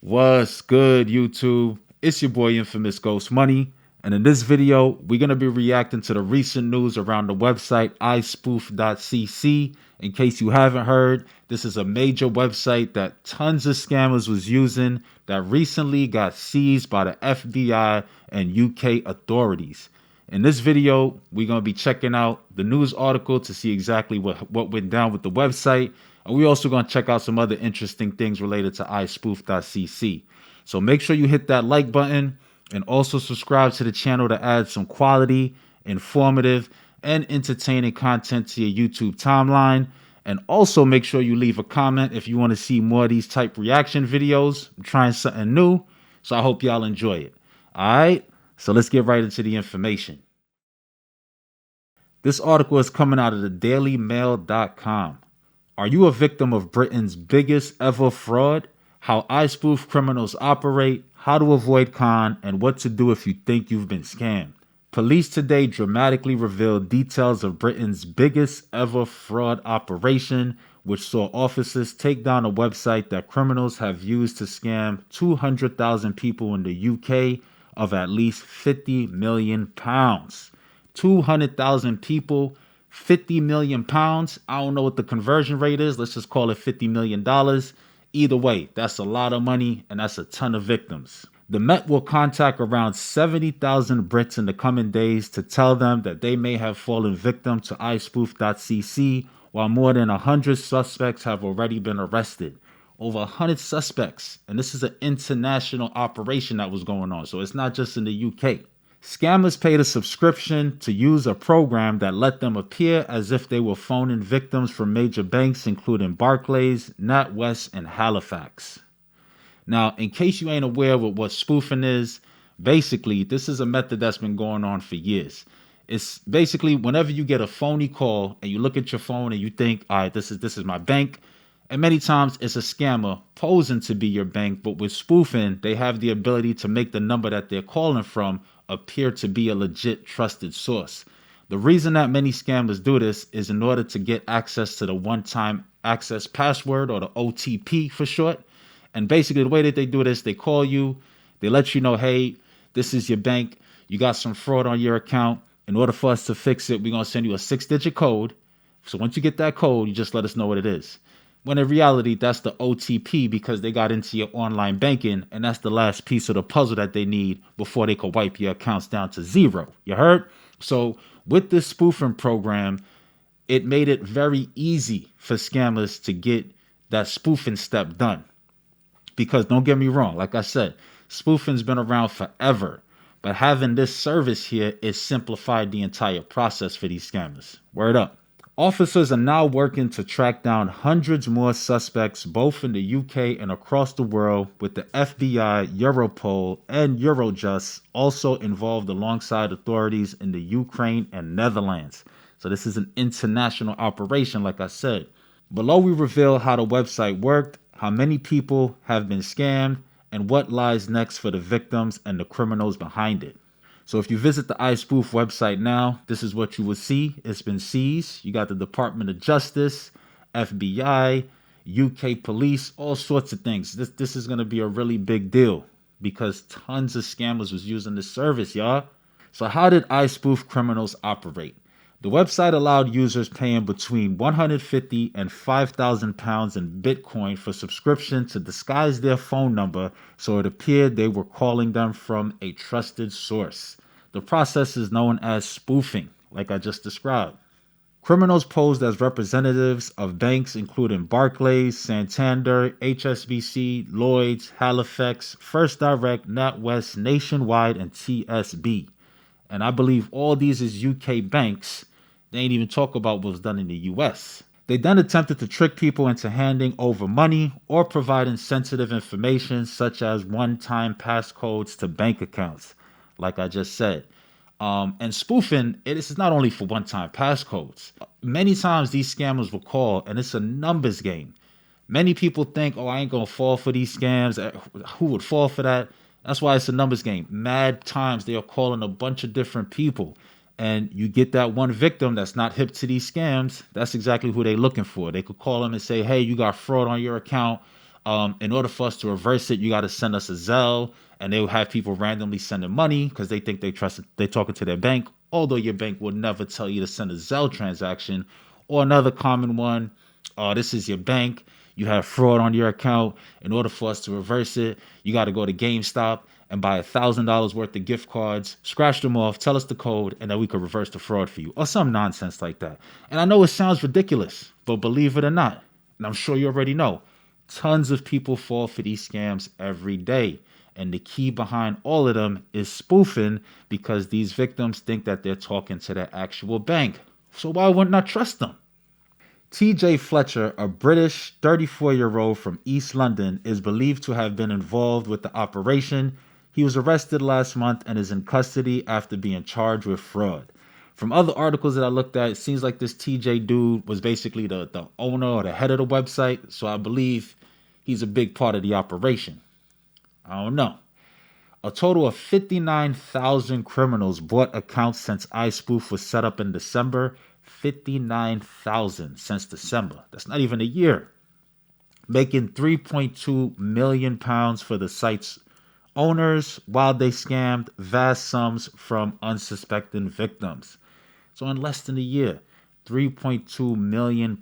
What's good, YouTube? It's your boy Infamous Ghost Money, and in this video, we're going to be reacting to the recent news around the website iSpoof.cc. In case you haven't heard, this is a major website that tons of scammers was using that recently got seized by the FBI and UK authorities. In this video, we're going to be checking out the news article to see exactly what went down with the website. And we're also going to check out some other interesting things related to iSpoof.cc. So make sure you hit that like button and also subscribe to the channel to add some quality, informative, and entertaining content to your YouTube timeline. And also make sure you leave a comment if you want to see more of these type reaction videos. I'm trying something new, so I hope y'all enjoy it. All right, so let's get right into the information. This article is coming out of the dailymail.com. Are you a victim of Britain's biggest ever fraud? How iSpoof criminals operate, how to avoid con, and what to do if you think you've been scammed. Police today dramatically revealed details of Britain's biggest ever fraud operation, which saw officers take down a website that criminals have used to scam 200,000 people in the UK of at least £50 million. 200,000 people, £50 million. I don't know what the conversion rate is. Let's just call it $50 million. Either way, that's a lot of money and that's a ton of victims. The Met will contact around 70,000 Brits in the coming days to tell them that they may have fallen victim to iSpoof.cc, while more than 100 suspects have already been arrested. Over 100 suspects, and this is an international operation that was going on, so it's not just in the UK. Scammers paid a subscription to use a program that let them appear as if they were phoning victims from major banks, including Barclays, NatWest, and Halifax. Now, in case you ain't aware of what spoofing is, basically, this is a method that's been going on for years. It's basically whenever you get a phony call and you look at your phone and you think, all right, this is my bank. And many times it's a scammer posing to be your bank, but with spoofing, they have the ability to make the number that they're calling from appear to be a legit trusted source. The reason that many scammers do this is in order to get access to the one-time access password, or the OTP for short. And basically the way that they do this, they call you, they let you know, hey, this is your bank, you got some fraud on your account. In order for us to fix it, we're going to send you a 6-digit code. So once you get that code, you just let us know what it is. When in reality, that's the OTP, because they got into your online banking, and that's the last piece of the puzzle that they need before they could wipe your accounts down to zero. You heard? So with this spoofing program, it made it very easy for scammers to get that spoofing step done. Because don't get me wrong, like I said, spoofing's been around forever. But having this service here is simplified the entire process for these scammers. Word up. Officers are now working to track down hundreds more suspects both in the UK and across the world, with the FBI, Europol, and Eurojust also involved alongside authorities in the Ukraine and Netherlands. So this is an international operation, like I said. Below we reveal how the website worked, how many people have been scammed, and what lies next for the victims and the criminals behind it. So if you visit the iSpoof website now, this is what you will see. It's been seized. You got the Department of Justice, FBI, UK police, all sorts of things. This is going to be a really big deal because tons of scammers was using this service, y'all. So how did iSpoof criminals operate? The website allowed users paying between £150 and £5,000 in Bitcoin for subscription to disguise their phone number so it appeared they were calling them from a trusted source. The process is known as spoofing, like I just described. Criminals posed as representatives of banks including Barclays, Santander, HSBC, Lloyds, Halifax, First Direct, NatWest, Nationwide, and TSB. And I believe all these is UK banks. They ain't even talk about what was done in the US. They then attempted to trick people into handing over money or providing sensitive information such as one-time passcodes to bank accounts, like I just said. And spoofing, it is not only for one-time passcodes. Many times these scammers will call and it's a numbers game. Many people think, oh, I ain't gonna fall for these scams. Who would fall for that? That's why it's a numbers game. Mad times they are calling a bunch of different people. And you get that one victim that's not hip to these scams. That's exactly who they're looking for. They could call them and say, hey, you got fraud on your account. In order for us to reverse it, you got to send us a Zelle, and they will have people randomly sending money because they think they're talking to their bank, although your bank will never tell you to send a Zelle transaction. Or another common one, this is your bank. You have fraud on your account. In order for us to reverse it, you got to go to GameStop and buy $1,000 worth of gift cards, scratch them off, tell us the code, and then we could reverse the fraud for you, or some nonsense like that. And I know it sounds ridiculous, but believe it or not, and I'm sure you already know, tons of people fall for these scams every day. And the key behind all of them is spoofing, because these victims think that they're talking to their actual bank. So why wouldn't I trust them? TJ Fletcher, a British 34-year-old from East London, is believed to have been involved with the operation. He was arrested last month and is in custody after being charged with fraud. From other articles that I looked at, it seems like this TJ dude was basically the owner or the head of the website. So I believe he's a big part of the operation. I don't know. A total of 59,000 criminals bought accounts since iSpoof was set up in December. 59,000 since December. That's not even a year. Making £3.2 million for the site's owners while they scammed vast sums from unsuspecting victims. So in less than a year, £3.2 million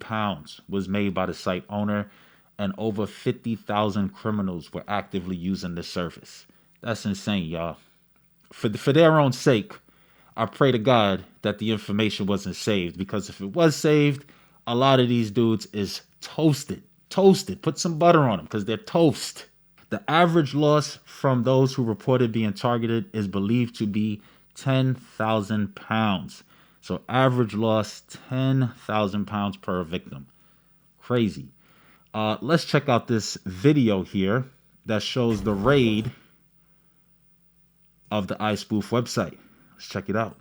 was made by the site owner, and over 50,000 criminals were actively using the service. That's insane, y'all. For their own sake, I pray to God that the information wasn't saved, because if it was saved, a lot of these dudes is toasted. Put some butter on them because they're toast. The average loss from those who reported being targeted is believed to be £10,000. So average loss, £10,000 per victim. Crazy. Let's check out this video here that shows the raid of the iSpoof website. Let's check it out.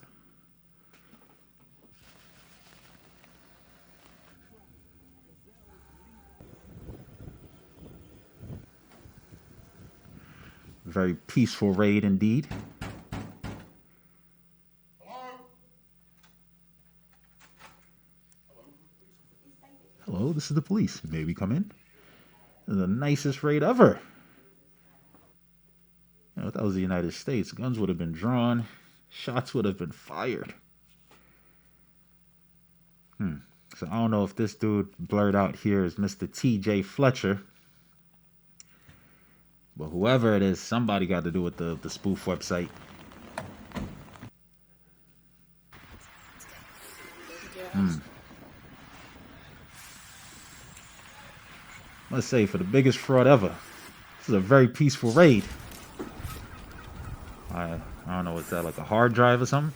Very peaceful raid indeed. Hello, this is the police. May we come in? This is the nicest raid ever. You know, if that was the United States, guns would have been drawn, shots would have been fired. So I don't know if this dude blurred out here is Mr. TJ Fletcher. But whoever it is, somebody got to do with the spoof website. Let's say for the biggest fraud ever. This is a very peaceful raid. I don't know, is that like a hard drive or something?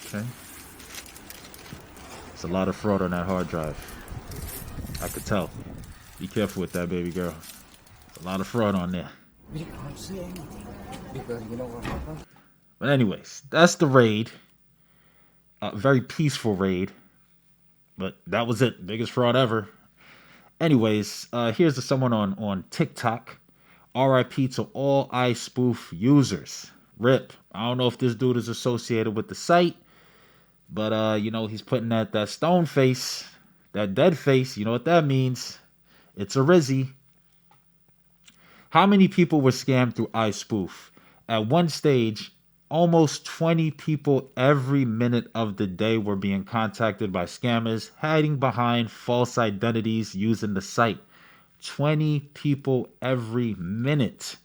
Okay. It's a lot of fraud on that hard drive. I could tell. Be careful with that, baby girl. There's a lot of fraud on there. We can't see anything because you know what happened. But anyways, that's the raid. A very peaceful raid. But that was it. Biggest fraud ever. Anyways, here's to someone on TikTok. RIP to all iSpoof users. RIP. I don't know if this dude is associated with the site, but you know, he's putting that stone face, that dead face. You know what that means? It's a Rizzy. How many people were scammed through iSpoof? At one stage, almost 20 people every minute of the day were being contacted by scammers hiding behind false identities using the site. 20 people every minute.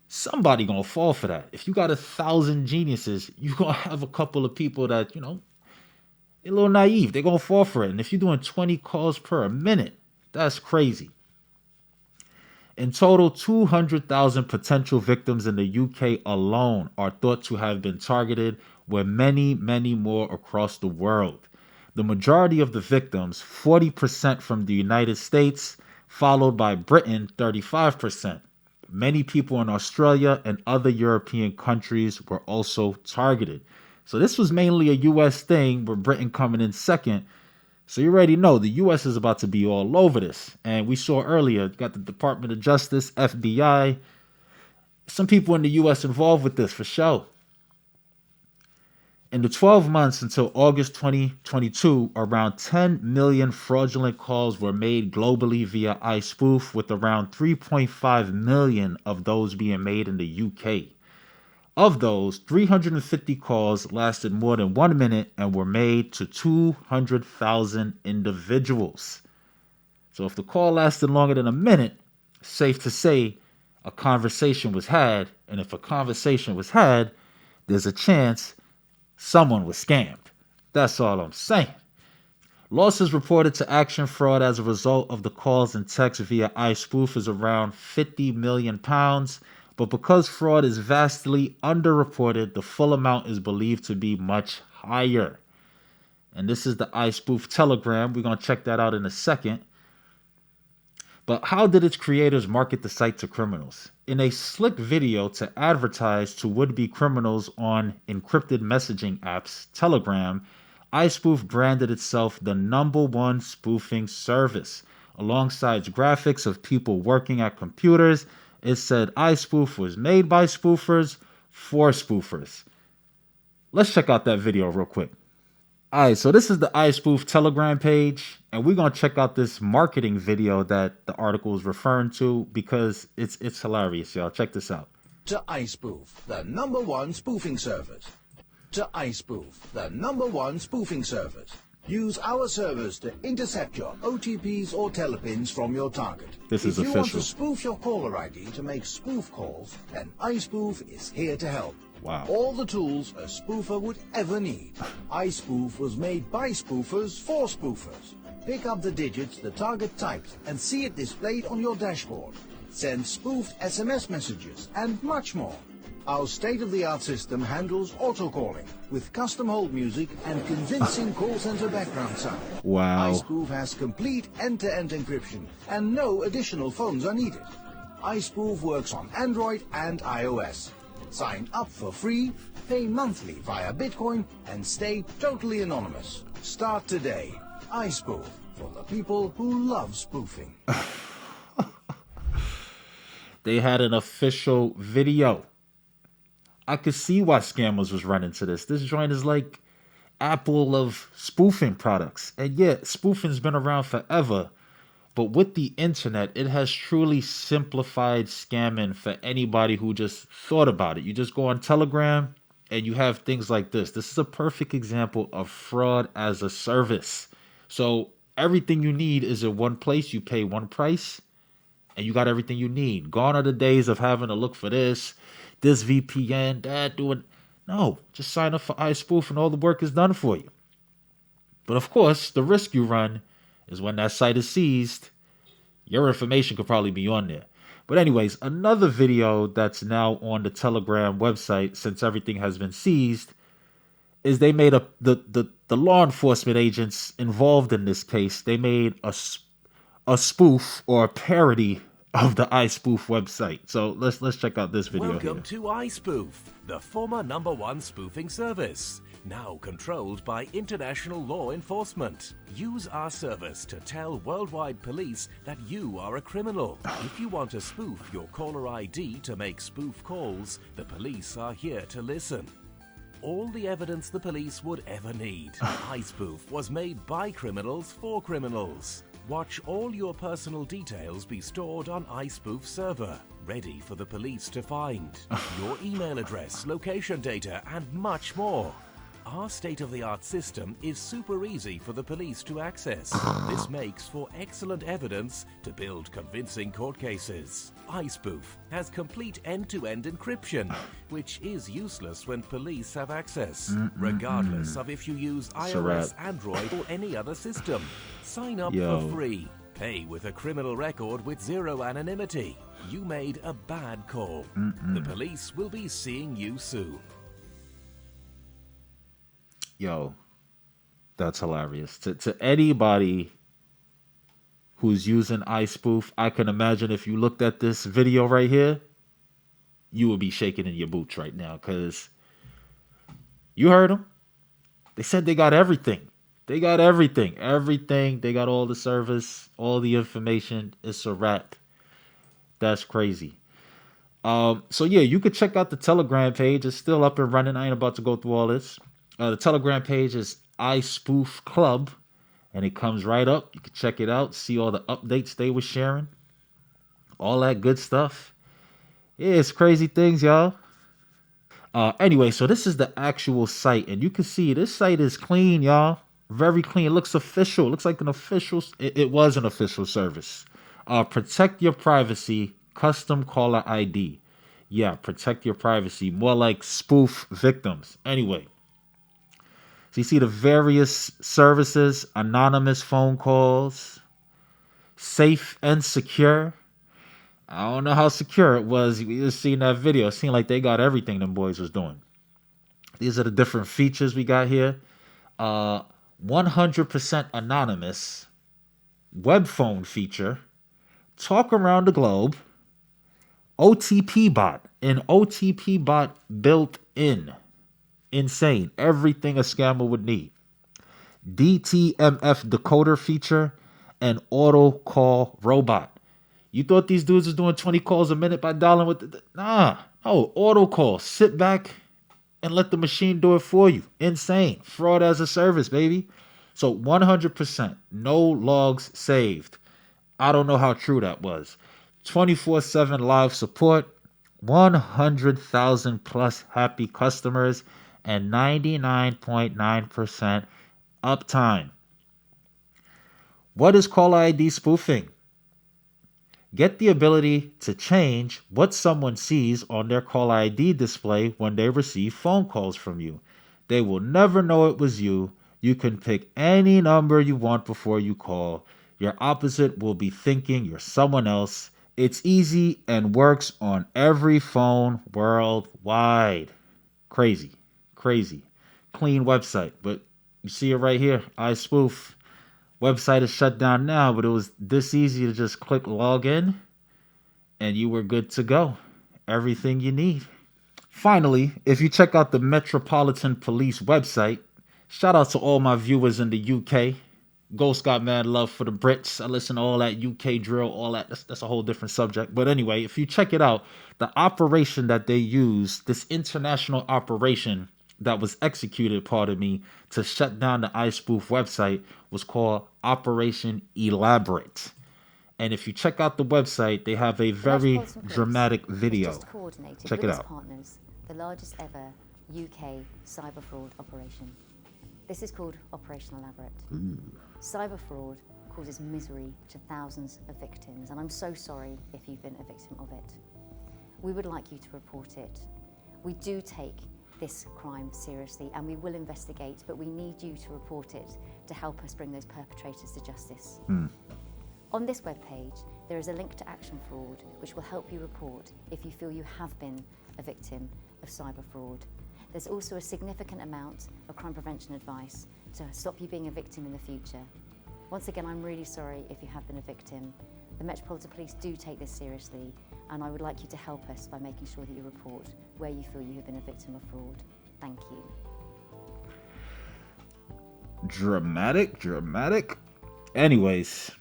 Somebody gonna fall for that. If you got 1,000 geniuses, you gonna have a couple of people that, you know, they're a little naive. They're gonna fall for it. And if you're doing 20 calls per minute, that's crazy. In total, 200,000 potential victims in the UK alone are thought to have been targeted, with many, many more across the world. The majority of the victims, 40% from the United States, followed by Britain, 35%. Many people in Australia and other European countries were also targeted. So this was mainly a US thing, with Britain coming in second. So you already know the US is about to be all over this. And we saw earlier, got the Department of Justice, FBI, some people in the US involved with this for sure. In the 12 months until August 2022, around 10 million fraudulent calls were made globally via iSpoof, with around 3.5 million of those being made in the UK. Of those, 350 calls lasted more than 1 minute and were made to 200,000 individuals. So if the call lasted longer than a minute, safe to say a conversation was had. And if a conversation was had, there's a chance someone was scammed. That's all I'm saying. Losses reported to Action Fraud as a result of the calls and texts via iSpoof is around £50 million, but because fraud is vastly underreported, the full amount is believed to be much higher. And this is the iSpoof Telegram. We're going to check that out in a second. But how did its creators market the site to criminals? In a slick video to advertise to would-be criminals on encrypted messaging apps, Telegram, iSpoof branded itself the #1 spoofing service. Alongside graphics of people working at computers, it said iSpoof was made by spoofers for spoofers. Let's check out that video real quick. All right, so this is the iSpoof Telegram page, and we're going to check out this marketing video that the article is referring to because it's hilarious, y'all. Check this out. To iSpoof, the #1 spoofing service. To iSpoof, the #1 spoofing service. Use our servers to intercept your OTPs or telepins from your target. This is official. If you want to spoof your caller ID to make spoof calls, then iSpoof is here to help. Wow. All the tools a spoofer would ever need. iSpoof was made by spoofers for spoofers. Pick up the digits the target types and see it displayed on your dashboard. Send spoofed SMS messages and much more. Our state-of-the-art system handles auto-calling with custom hold music and convincing call center background sound. Wow. iSpoof has complete end-to-end encryption and no additional phones are needed. iSpoof works on Android and iOS. Sign up for free, pay monthly via Bitcoin, and stay totally anonymous. Start today. iSpoof, for the people who love spoofing. They had an official video. I could see why scammers was running to this. This joint is like Apple of spoofing products. And yeah, spoofing's been around forever. But with the internet, it has truly simplified scamming for anybody who just thought about it. You just go on Telegram and you have things like this. This is a perfect example of fraud as a service. So everything you need is in one place. You pay one price and you got everything you need. Gone are the days of having to look for this VPN, that, doing. No, just sign up for iSpoof and all the work is done for you. But of course, the risk you run is when that site is seized, your information could probably be on there. But anyways, another video that's now on the Telegram website, since everything has been seized, is they made the law enforcement agents involved in this case, they made a spoof or a parody of the iSpoof website. So let's check out this video. Welcome to iSpoof, the former #1 spoofing service, now controlled by international law enforcement. Use our service to tell worldwide police that you are a criminal. If you want to spoof your caller ID to make spoof calls, the police are here to listen. All the evidence the police would ever need. iSpoof was made by criminals for criminals. Watch all your personal details be stored on iSpoof server, ready for the police to find. Your email address, location data, and much more. Our state-of-the-art system is super easy for the police to access. This makes for excellent evidence to build convincing court cases. iSpoof has complete end-to-end encryption, which is useless when police have access, regardless of if you use iOS, Android, or any other system. Sign up for free. Pay with a criminal record with zero anonymity. You made a bad call. The police will be seeing you soon. Yo, that's hilarious. To anybody who's using iSpoof, I can imagine if you looked at this video right here, you would be shaking in your boots right now because you heard them. They said they got everything. They got everything. Everything. They got all the service, all the information. It's a wrap. That's crazy. So yeah, you could check out the Telegram page. It's still up and running. I ain't about to go through all this. The Telegram page is iSpoof Club, and it comes right up. You can check it out, see all the updates they were sharing, all that good stuff. Yeah, it's crazy things, y'all. Anyway, so this is the actual site, and you can see this site is clean, y'all. Very clean. It looks official. It looks like an official. It was an official service. Protect your privacy. Custom caller ID. Yeah, protect your privacy. More like spoof victims. Anyway, so you see the various services: anonymous phone calls, safe and secure. I don't know how secure it was. We just seen that video. It seemed like they got everything them boys was doing. These are the different features we got here. 100% anonymous, web phone feature, talk around the globe, OTP bot, an OTP bot built in. Insane. Everything a scammer would need. DTMF decoder feature, and auto call robot. You thought these dudes was doing 20 calls a minute by dialing with the... Nah. No, auto call. Sit back and let the machine do it for you. Insane. Fraud as a service, baby. So 100%. No logs saved. I don't know how true that was. 24/7 live support. 100,000 plus happy customers. And 99.9% uptime. What is caller ID spoofing? Get the ability to change what someone sees on their caller ID display when they receive phone calls from you. They will never know it was you. You can pick any number you want before you call. Your opposite will be thinking you're someone else. It's easy and works on every phone worldwide. Crazy. Crazy. Clean website. But you see it right here. iSpoof. Website is shut down now, but it was this easy to just click log in and you were good to go. Everything you need. Finally, if you check out the Metropolitan Police website, shout out to all my viewers in the UK. Ghost got mad love for the Brits. I listen to all that UK drill, all that. That's a whole different subject. But anyway, if you check it out, the operation that they use, this international operation that was executed, pardon me, to shut down the iSpoof website was called Operation Elaborate. And if you check out the website, they have a very dramatic video. Check it out. Partners, the largest ever UK cyber fraud operation. This is called Operation Elaborate. Cyber fraud causes misery to thousands of victims, and I'm so sorry if you've been a victim of it. We would like you to report it. We do take this crime seriously and we will investigate, but we need you to report it to help us bring those perpetrators to justice. On this webpage, there is a link to Action Fraud, which will help you report if you feel you have been a victim of cyber fraud. There's also a significant amount of crime prevention advice to stop you being a victim in the future. Once again, I'm really sorry if you have been a victim. The Metropolitan Police do take this seriously, and I would like you to help us by making sure that you report where you feel you have been a victim of fraud. Thank you. Dramatic. Anyways,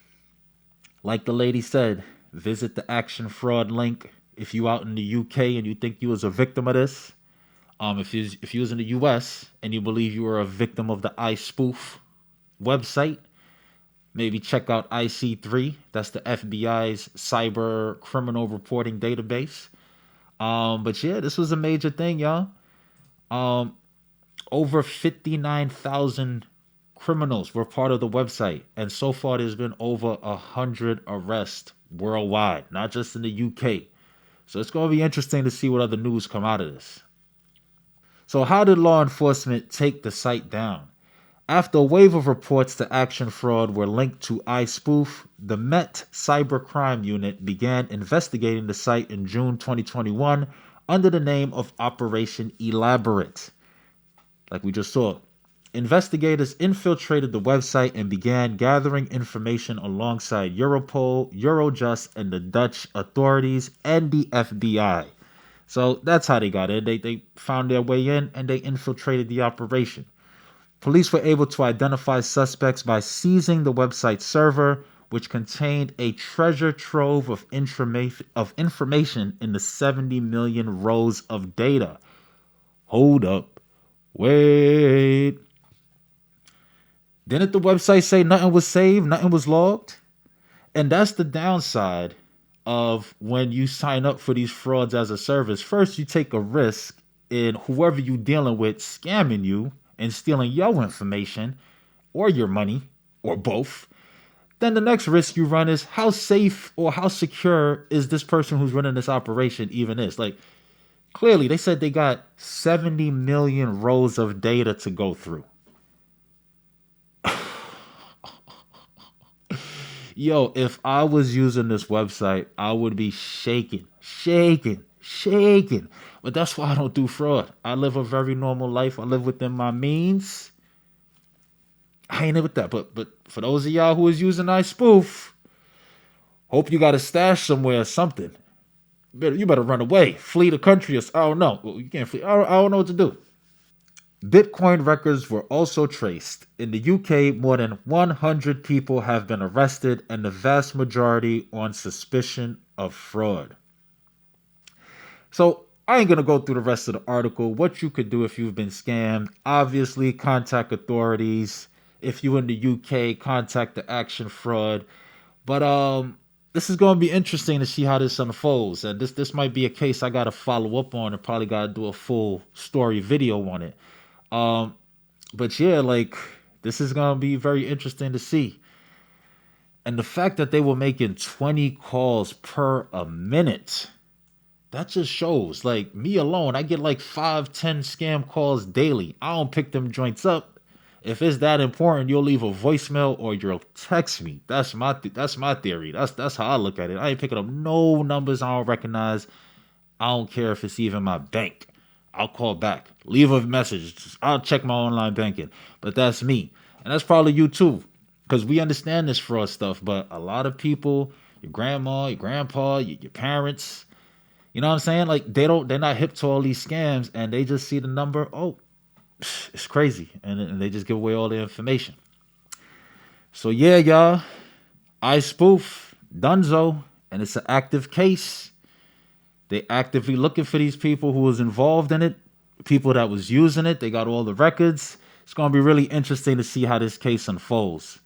like the lady said, visit the Action Fraud link if you out in the UK and you think you was a victim of this. If you was in the US and you believe you were a victim of the iSpoof website, maybe check out IC3. That's the FBI's cyber criminal reporting database. But yeah, this was a major thing, y'all. Over 59,000 criminals were part of the website, and so far there's been over 100 arrests worldwide, not just in the UK. So it's going to be interesting to see what other news come out of this. So how did law enforcement take the site down? After a wave of reports to Action Fraud were linked to iSpoof, the Met Cybercrime Unit began investigating the site in June 2021 under the name of Operation Elaborate. Like we just saw, investigators infiltrated the website and began gathering information alongside Europol, Eurojust, and the Dutch authorities and the FBI. So that's how they got in. They found their way in and they infiltrated the operation. Police were able to identify suspects by seizing the website server, which contained a treasure trove of information in the 70 million rows of data. Hold up. Wait. Didn't the website say nothing was saved, nothing was logged? And that's the downside of when you sign up for these frauds as a service. First, you take a risk in whoever you dealing with scamming you and stealing your information or your money or both. Then the next risk you run is how safe or how secure is this person who's running this operation even is? Like, clearly, they said they got 70 million rows of data to go through. Yo, if I was using this website, I would be shaking. But that's why I don't do fraud. I live a very normal life. I live within my means. I ain't with that. But for those of y'all who is using iSpoof, hope you got a stash somewhere or something. You better run away, flee the country. Or, I don't know. Well, you can't flee. I don't know what to do. Bitcoin records were also traced. In the UK, more than 100 people have been arrested, and the vast majority on suspicion of fraud. So I ain't going to go through the rest of the article. What you could do if you've been scammed. Obviously, contact authorities. If you're in the UK, contact the Action Fraud. But this is going to be interesting to see how this unfolds. And this might be a case I got to follow up on and probably got to do a full story video on it. But yeah, like, this is going to be very interesting to see. And the fact that they were making 20 calls per a minute, that just shows, like, me alone, I get like 5-10 scam calls daily. I don't pick them joints up. If it's that important, you'll leave a voicemail or you'll text me. That's my theory. That's how I look at it. I ain't picking up no numbers I don't recognize. I don't care if it's even my bank. I'll call back. Leave a message. I'll check my online banking. But that's me. And that's probably you too. Because we understand this fraud stuff. But a lot of people, your grandma, your grandpa, your parents, you know what I'm saying? Like, they're not hip to all these scams. And they just see the number. Oh, it's crazy. And they just give away all the information. So yeah, y'all. iSpoof, Dunzo. And it's an active case. They actively looking for these people who was involved in it, people that was using it. They got all the records. It's going to be really interesting to see how this case unfolds.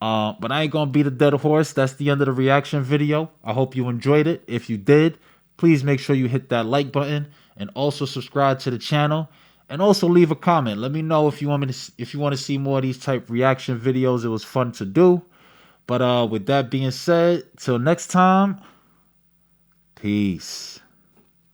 But I ain't going to beat a dead horse. That's the end of the reaction video. I hope you enjoyed it. If you did, please make sure you hit that like button and also subscribe to the channel. And also leave a comment. Let me know if you want to see more of these type reaction videos. It was fun to do. But with that being said, till next time, peace.